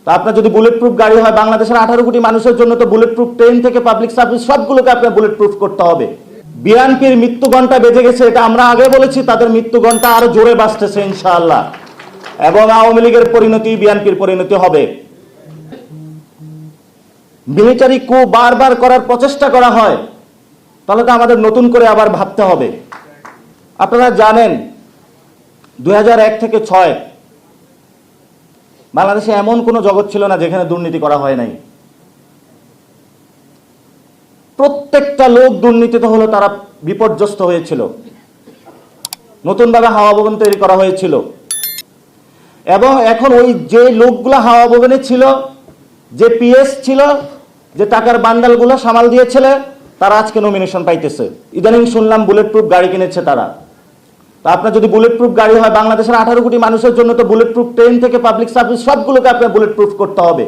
তা আপনার যদি বুলেট প্রুফ গাড়ি হয়, বাংলাদেশের 18 কোটি মানুষের জন্য তো বুলেট প্রুফ ট্রেন থেকে পাবলিক সার্ভিস সবগুলোকে আপনার বুলেট প্রুফ করতে হবে। বিএনপির মৃত্যু ঘণ্টা বেজে গেছে, এটা আমরা আগে বলেছি, তাদের মৃত্যু ঘণ্টা আরো জোরে বাজতেছে ইনশাআল্লাহ, এবং আওয়ামী লীগের পরিণতি বিএনপির পরিণতি হবে। মিলিটারি কু বারবার করার প্রচেষ্টা করা হয়, তাহলে তো আমাদের নতুন করে আবার ভাবতে হবে। আপনারা জানেন 2001 থেকে 6 বাংলাদেশে এমন কোনো জগৎ ছিল না যেখানে দুর্নীতি করা হয় নাই। প্রত্যেকটা লোক দুর্নীতিতে হলো তারা বিপর্যস্ত হয়েছিল, নতুনভাবে হাওয়া ভবন তৈরি করা হয়েছিল, এবং এখন ওই যে লোকগুলো হাওয়া ভবনে ছিল, যে পিএস ছিল, যে টাকার বান্ডালগুলো সামাল দিয়েছিল, তারা আজকে নমিনেশন পাইতেছে। ইদানিং শুনলাম বুলেট প্রুফ গাড়ি কিনেছে তারা। তা আপনার যদি বুলেট প্রুফ গাড়ি হয়, বাংলাদেশের 18 কোটি মানুষের জন্য তো বুলেট প্রুফ ট্রেন থেকে পাবলিক সার্ভিস সবগুলোকে আপনার বুলেট প্রুফ করতে হবে।